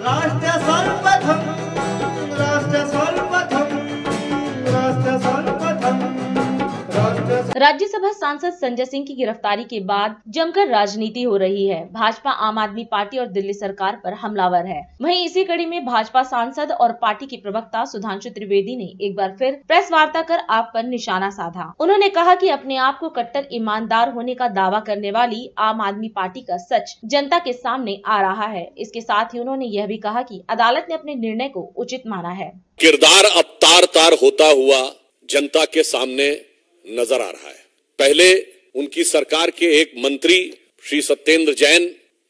राष्ट्र सर्वप्रथम राष्ट्र सर्वप्रथम राष्ट्र सर्वप्रथम राज्यसभा सांसद संजय सिंह की गिरफ्तारी के बाद जमकर राजनीति हो रही है। भाजपा आम आदमी पार्टी और दिल्ली सरकार पर हमलावर है। वहीं इसी कड़ी में भाजपा सांसद और पार्टी की प्रवक्ता सुधांशु त्रिवेदी ने एक बार फिर प्रेस वार्ता कर आप पर निशाना साधा। उन्होंने कहा कि अपने आप को कट्टर ईमानदार होने का दावा करने वाली आम आदमी पार्टी का सच जनता के सामने आ रहा है। इसके साथ ही उन्होंने यह भी कहा कि अदालत ने अपने निर्णय को उचित माना है। किरदार अब तार तार होता हुआ जनता के सामने नजर आ रहा है। पहले उनकी सरकार के एक मंत्री श्री सत्येंद्र जैन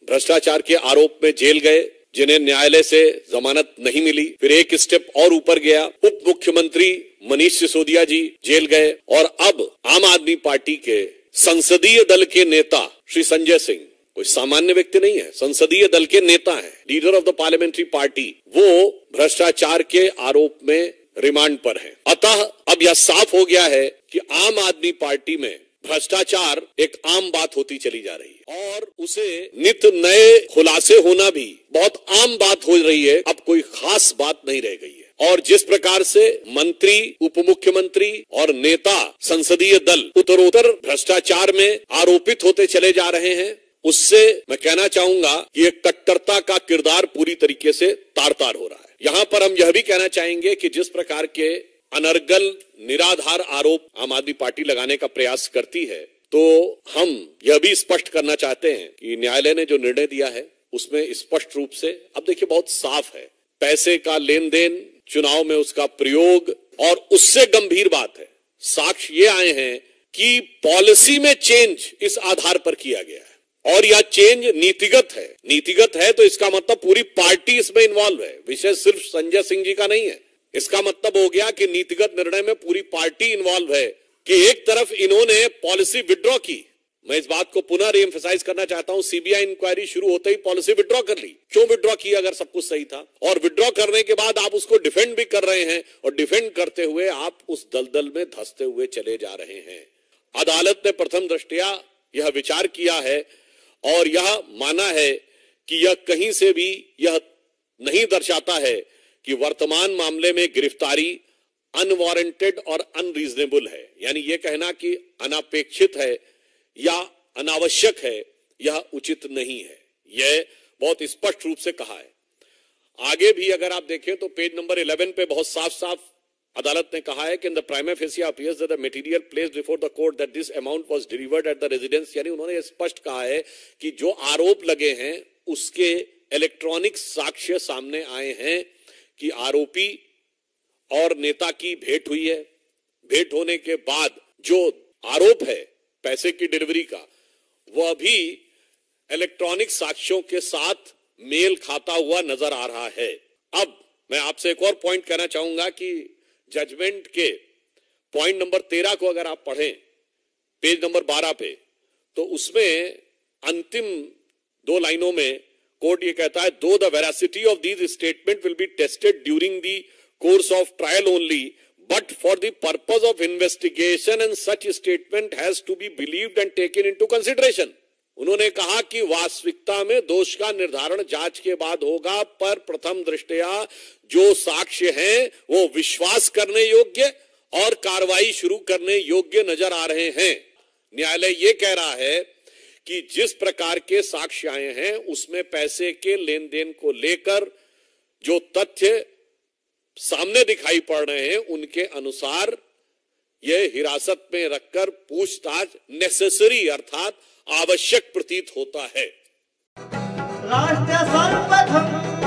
भ्रष्टाचार के आरोप में जेल गए, जिन्हें न्यायालय से जमानत नहीं मिली। फिर एक स्टेप और ऊपर गया, उप मुख्यमंत्री मनीष सिसोदिया जी जेल गए और अब आम आदमी पार्टी के संसदीय दल के नेता श्री संजय सिंह, कोई सामान्य व्यक्ति नहीं है, संसदीय दल के नेता हैं, leader of the parliamentary party, वो भ्रष्टाचार के आरोप में रिमांड पर हैं। अतः अब यह साफ हो गया है कि आम आदमी पार्टी में भ्रष्टाचार एक आम बात होती चली जा रही है और उसे नित नए खुलासे होना भी बहुत आम बात हो रही है। अब कोई खास बात नहीं रह गई है और जिस प्रकार से मंत्री, उप मुख्यमंत्री और नेता संसदीय दल उत्तरोत्तर भ्रष्टाचार में आरोपित होते चले जा रहे हैं, उससे मैं कहना चाहूंगा कि ये कट्टरता का किरदार पूरी तरीके से तार तार हो रहा है। यहाँ पर हम यह भी कहना चाहेंगे कि जिस प्रकार के अनर्गल निराधार आरोप आम आदमी पार्टी लगाने का प्रयास करती है, तो हम यह भी स्पष्ट करना चाहते हैं कि न्यायालय ने जो निर्णय दिया है उसमें स्पष्ट रूप से अब देखिए बहुत साफ है, पैसे का लेन देन, चुनाव में उसका प्रयोग और उससे गंभीर बात है, साक्ष्य ये आए हैं कि पॉलिसी में चेंज इस आधार पर किया गया है और यह चेंज नीतिगत है। नीतिगत है तो इसका मतलब पूरी पार्टी इसमें इन्वॉल्व है, विषय सिर्फ संजय सिंह जी का नहीं है। इसका मतलब हो गया कि नीतिगत निर्णय में पूरी पार्टी इन्वॉल्व है कि एक तरफ इन्होंने पॉलिसी विड्रॉ की। मैं इस बात को पुनः रीएम्फसाइज करना चाहता हूं, सीबीआई इंक्वायरी शुरू होते ही पॉलिसी विड्रॉ कर ली। क्यों विड्रॉ किया अगर सब कुछ सही था? और विड्रॉ करने के बाद आप उसको डिफेंड भी कर रहे हैं और डिफेंड करते हुए आप उस दलदल में धंसते हुए चले जा रहे हैं। अदालत ने प्रथम दृष्टया यह विचार किया है और यह माना है कि यह कहीं से भी यह नहीं दर्शाता है कि वर्तमान मामले में गिरफ्तारी अनवारंटेड और अनरीजनेबल है, यानी यह कहना कि अनापेक्षित है या अनावश्यक है, यह उचित नहीं है। यह बहुत स्पष्ट रूप से कहा है। आगे भी अगर आप देखें तो पेज नंबर 11 पे बहुत साफ साफ अदालत ने कहा है कि in the prima facie appears that the material placed before the court that this amount was delivered at the residence, यानी उन्होंने स्पष्ट कहा है कि जो आरोप लगे हैं उसके इलेक्ट्रॉनिक साक्ष्य सामने आए हैं कि आरोपी और नेता की भेंट हुई है। भेंट होने के बाद जो आरोप है पैसे की डिलीवरी का, वह भी इलेक्ट्रॉनिक साक्ष्यों के साथ मेल खाता हुआ नजर आ रहा है। अब मैं आपसे एक और पॉइंट कहना चाहूंगा कि जजमेंट के पॉइंट नंबर 13 को अगर आप पढ़ें पेज नंबर 12 पे, तो उसमें अंतिम 2 लाइनों में कोर्ट ये कहता है, though the veracity of these statement will be tested during the course of trial only but for the purpose of investigation and such statement has to be believed and taken into consideration. उन्होंने कहा कि वास्तविकता में दोष का निर्धारण जांच के बाद होगा, पर प्रथम दृष्टया जो साक्ष्य हैं वो विश्वास करने योग्य और कार्रवाई शुरू करने योग्य नजर आ रहे हैं। न्यायालय ये कह रहा है कि जिस प्रकार के साक्ष्य आए हैं उसमें पैसे के लेन देन को लेकर जो तथ्य सामने दिखाई पड़ रहे हैं उनके अनुसार यह हिरासत में रखकर पूछताछ नेसेसरी अर्थात आवश्यक प्रतीत होता है। राष्ट्र सर्वप्रथम